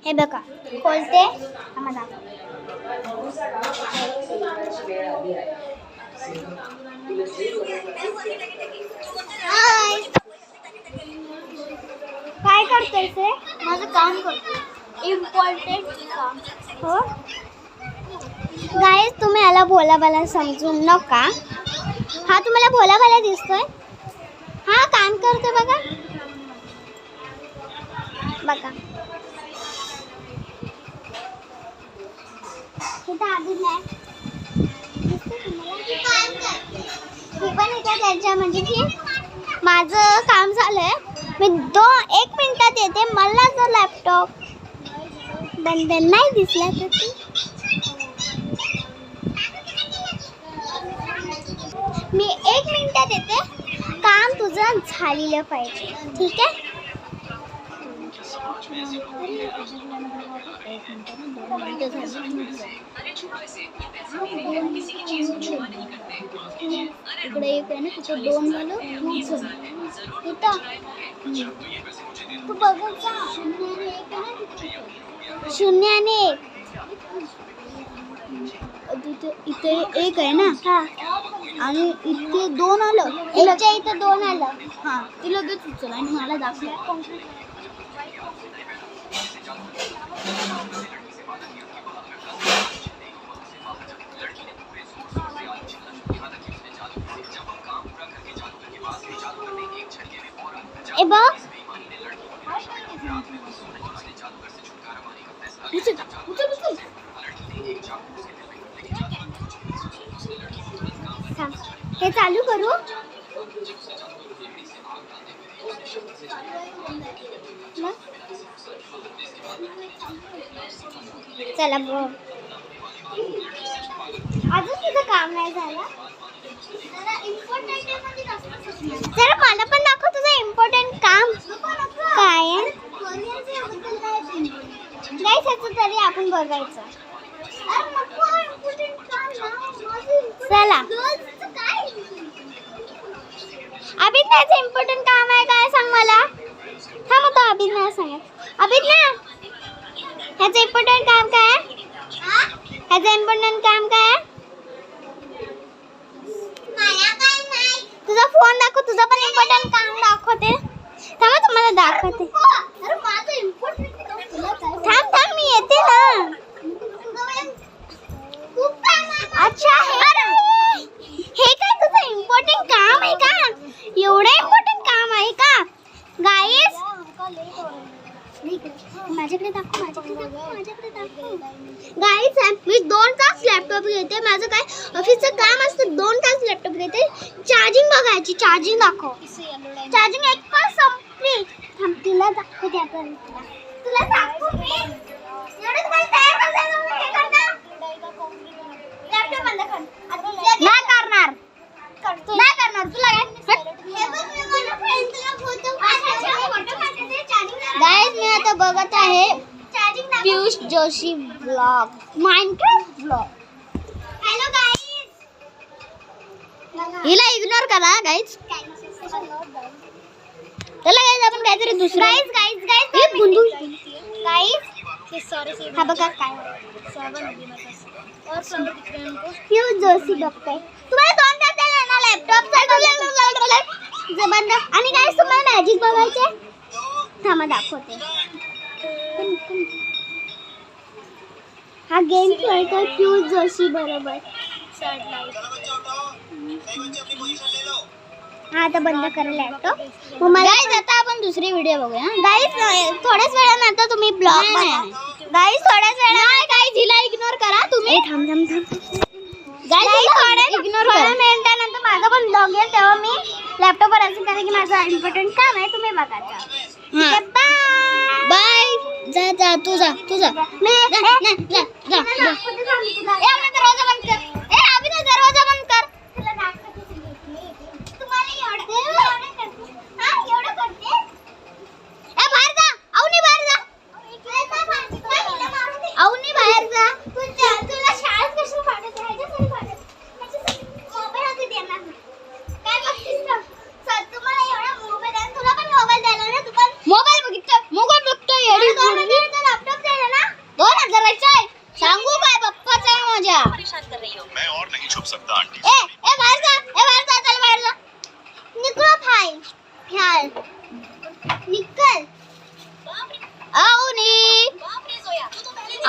हे बघा खोलते आम्हाला काय करतोय ते? माझं काम करतो इम्पॉर्टंट काम. हो गाईस तुम्ही याला भोलाभाला समजू नका. हा तुम्हाला भोलाभाला दिसतोय. हा काम करतोय बघा बघा. इथं आधी नाही मी पण इथं त्याच्या म्हणजे की माझं काम झालंय. मी 1 मिनिटात येते. मला जर लॅपटॉप बंद नाही दिसला तर मी 1 मिनिटात येते. काम तुझं झालेलं पाहिजे ठीक आहे. इकडे एक आहे ना तिथे 2 झालं तू बघत जा. 0 आणि 1 इथे 1 आहे ना. हा आणि इथे 2 आलं. इथे 2 आलं. हा ती लगेच उचल आणि मला दाखव. ए बघ हे चालू करू. चला बघ अजून तुझं काम नाही झालं. जरा मला पण दाखव तुझं इम्पॉर्टंट काम काय आहे. नाही त्याचं तरी आपण बघायचं. चला अभिज्ञाचं इम्पॉर्टंट काम आहे काय सांग मला. थांब आता अभिज्ञा सांग. अभिज्ञा ह्याचं इम्पॉर्टंट काम काय. ह्याचं इम्पॉर्टंट काम काय. तुझा फोन दाखव. तुझा पण इम्पॉर्टंट काम दाखवते. थांब तुम्हाला दाखवते. थांब थांब मी येते ना. अच्छा हे काय तुझं इम्पॉर्टंट काम आहे का. एवढं इम्पॉर्टंट काम आहे का गाईस. माझ्याकडे दाखव. गाईस मी 2 तास लॅपटॉप घेते. माझं काय ऑफिसचं काम असतं. 2 तास लॅपटॉप घेते. चार्जिंग बघायची. चार्जिंग दाखव. चार्जिंग 1 पण संपली. थांब तिला दाखवते आपण. तुला दाखवू मी. एवढं काय तयार करायला हे करणार. लॅपटॉप बंद कर. नाही करणार. नाही करणार तुला काय. गाइस मी आता बघत आहे Piyush Joshi blog Minecraft blog. Hello guys हिला इग्नोर करा गाइस. चला गाइस आपण काहीतरी दुसरं. गाइस हे बुंदू गाइस सॉरी हा बघा काय पीयूष जोशी बघताय. तुम्हाला 2 तास झाले ना लॅपटॉप बंद. आणि गाइस तुम्हाला मॅजिक बघायचे. थांबा दाखवते. हा गेम खेळतोय पीयूष जोशी बरोबर. हा आता बंद करा लॅपटॉप. गाइस आता आपण दुसरी व्हिडिओ बघूया. गाइस थोड्याच वेळानंतर तुम्ही ब्लॉग बघा. गाइस थोड्याच वेळाने गाइस हिला इग्नोर करा तुम्ही. थांब गाइस थोड्या मिनिटानंतर माझा पण ब्लॉग येईल तेव्हा मी लॅपटॉपवर असेल कारण की माझं इम्पॉर्टंट काम आहे. तुम्ही बघा. बाय. जा तू जा. दरवाजा बंद कर. अभी दरवाजा बंद कर. बाहेर जा. तुला शाळेत कशाला पाठवते.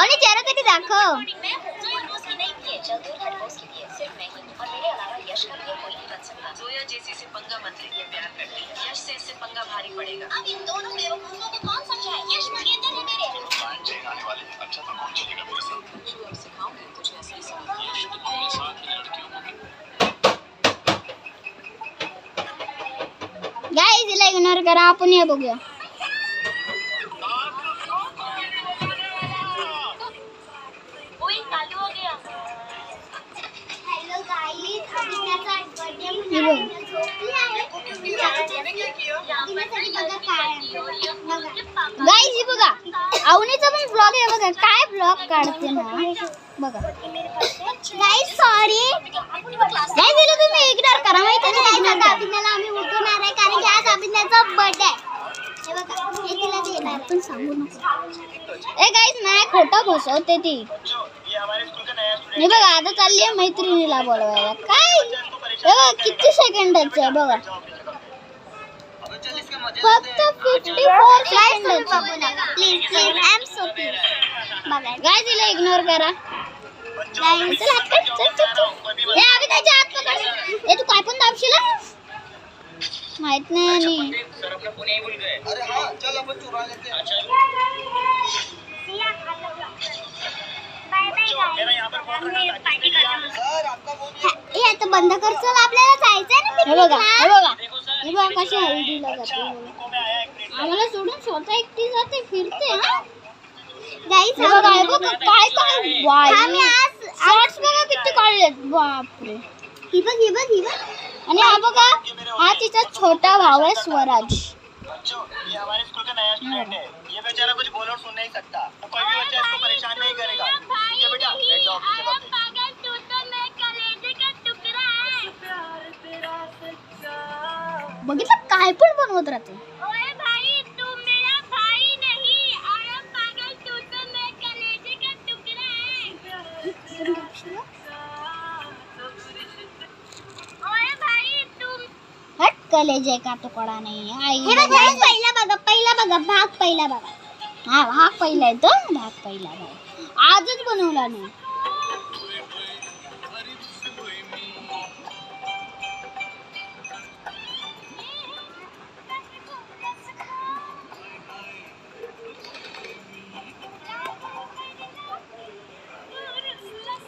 आणि चेहरा तरी दाखव. जोया जैसी से पंगा मत लीजिए, प्यार करती है। यश से इससे पंगा भारी पड़ेगा। अब इन दोनों बेवकूफों को कौन समझाए? यश मंगेतर है मेरे। आने वाले अच्छा तो कौन चलेगा मेरे साथ? जो अब सिखाऊंगी तुझे असली सबक। यश तो मेरे साथ ही लड़कियों को। गाइस हिला इग्नोर करा, आपण हे बघूया. ओए चालू हो गया. हॅलो गाइस, अभिज्ञाचा बर्थडे झोपली आहे. गाइस हे बघा, अवनीचा पण ब्लॉग आहे बघा. काय ब्लॉग काढते ना बघा. गाइस सॉरी गाइस, हिला तुम्ही इग्नोर करा. माहिती आहे ना गाइस, अभिज्ञाला आम्ही उठवणार आहे कारण की आज अभिज्ञाचा बर्थडे आहे. हे बघा, हे तिला देणार पण सांगू नको. ए गाइस, नाही खोटं बसवते ती. हे बघा, आता चालली आहे मैत्रिणीला बोलवायला. काय हे बघा, किती सेकंदाचं आहे बघा. फक्त 54 सेकंदाचं. Please please, I am so please. बघा गाइस, हिला इग्नोर करा. गाइस चल हात कर, चल चल चल. ए अभी त्याच्या हात पकड. ए तू काय पण दाबशील? माहित नाही. आणि सर अपना फोन यही भूल गए. अरे हां, चल अपन चुरा लेते हैं. अच्छा बाय बाय गाइस. मेरा यहां पर फोन रखा था. सर आपका फोन हे आता बंद कर. चल आपल्याला जायचंय ना. हे बघा, हे बघा, हे बघा कशी हल्दीला जाते. आम्हाला सोडून स्वतः एकटी जाते, फिरते. हा गाइस, हे बघा, हे बघा काय काय वाय. आम्ही आज शॉर्ट्स बघा किती काढलेत. बापरे, ही बघ ही बघ ही बघ. आणि हा बघा, हा तिचा छोटा भाऊ आहे स्वराज. ये हमारे स्कूल का नया स्टूडेंट है. ये बेचारा कुछ बोल और सुन नहीं सकता. तो कोई भी बच्चा इसको परेशान नहीं करेगा. ठीक है बेटा, बैठ जाओ अपनी जगह पे. बघितलं काय पण बनवत राहते. ओए भाई, तू मेरा भाई नहीं. आया पागल, तू तो मैं कलेजे का टुकड़ा है. ओए भाई, तुम हट, कलेजे का तुकडा नाही. हे बघा, पहिला बघा, पहिला बघा, भाग पहिला बघा. हा भाग पहिला आहे तो. भाग पहिला बघा, आजच बनवला नाही.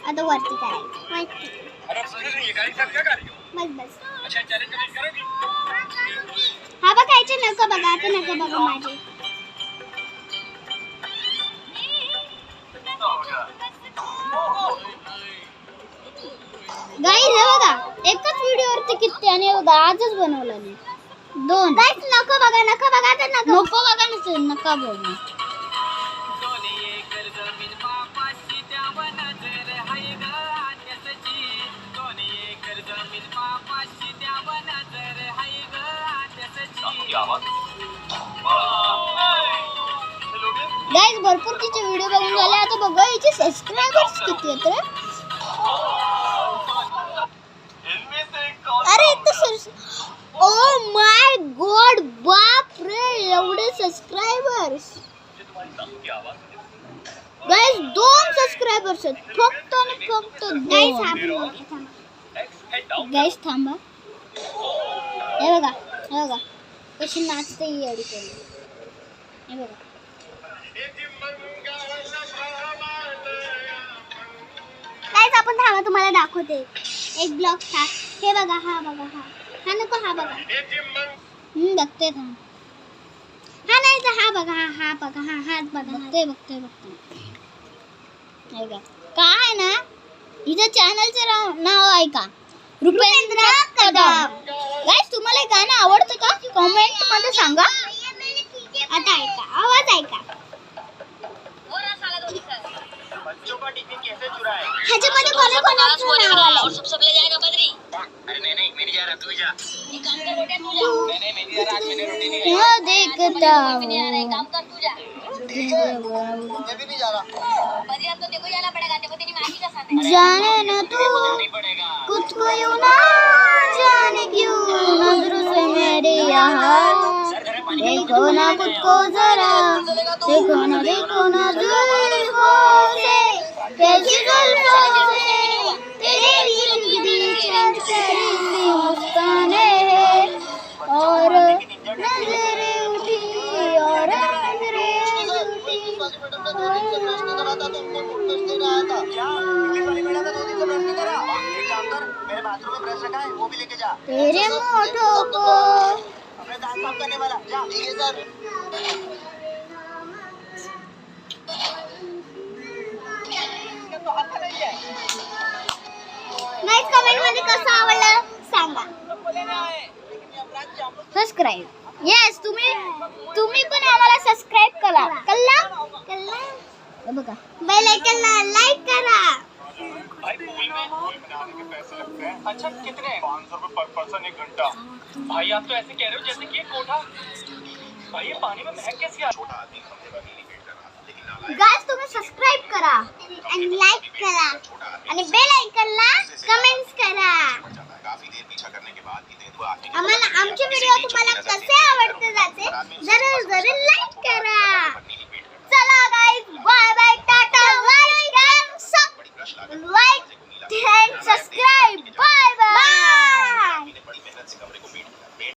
आता वरती करायचं. वरती. अरे एक्सक्यूज मी, ये गाड़ी साहब क्या कर रही हो? बस बस. अच्छा चैलेंज करोगी? हा बघायचे नका बघा. आता नका बघा माझे. गाइस हे बघा, एकच व्हिडिओवरती किती. आणि हे बघा, आजच बनवलं नाही. 2. गाइस नको बघा, नको बघा. तर नको बघा, नसेल नका बघू. गाइस भरपूर तिचे व्हिडिओ बघून झाले. आता बघा हिचे सबस्क्रायबर्स किती आहेत रे. अरे ओ माय गॉड, बाप रे, एवढे सबस्क्रायबर्स. गाइस 2 सबस्क्रायबर्स आहेत फक्त आणि फक्त. गाइस थांबा. हे बघा, हे बघा कशी नाचते ही एवढी करून. हे बघा. गाइस आपण थांबा, तुम्हाला दाखवते एक ब्लॉग था. हे बघा, हा बघा, हा नको, हा बघा. बघते थांब. हा नाही तर हा बघा, हा बघा, हा हात बघा. बघते. हे बघा काय ना, हिचं चॅनलचं नाव ऐका, रुपेंद्र कदम. गाइस तुम्हाला हे गाणं आवडतं का? कमेंट मध्ये सांगा. आता ऐका, आवाज ऐका. बच्चों का टिफिन कैसे चुराए? ह्याच्यामध्ये कोणाकोणाचं नाव आलं? और सब ले जाएगा बद्री. अरे नहीं मैं नहीं जा रहा, तू ही जा. एक काम कर, रोटी तू जा. नहीं मैं नहीं जा रहा, आज मैंने रोटी नहीं खाई. हाँ देखता मैं नहीं आ रहा, एक काम कर तू जा. ठीक है, मैं भी नहीं जा रहा. बद्री अब तो देखो जाना पड़ेगा, देखो तेरी माँ की कसम है. जाने न तू नहीं पड़ेगा. कुछ को यूं ना जाने क्यों नजरों से मेरे यहाँ. देखो ना खुद को जरा, देखो ना जुल्फों क्या इंग्लिश वाली मैडम ने 2 दिन से ब्रश नहीं करा। एक काम कर, मेरे बाथरूम में ब्रश रखा है, वो भी लेके जा। तेरे मोठों को अपने दांत साफ करने वाला जा। ठीक है सर। तो आता नहीं है। गाइस कमेंट मध्ये कसं आवडलं सांगा. सबस्क्राईब. येस तुम्ही पण आम्हाला सबस्क्राईब करा. कल्ला बघा. बेल आयकॉनला लाईक करा. भाई पूल में नहाने के पैसे लगते हैं. अच्छा कितने? 500 रुपए पर पर्सन 1 घंटा. भाई आप तो ऐसे कह रहे हो जैसे कि ये कोठा. भाई ये पानी में महक कैसे आ? छोटा आदमी समझेगा नहीं पेट कर रहा लेकिन नालायक. गाइस तुम्ही सबस्क्राईब करा आणि लाईक करा आणि बेल आयकॉनला कमेंट्स करा. काफी देर पीछा करने के बाद आम्हाला आमचे व्हिडिओ तुम्हाला कसे आवडते जाते जरूर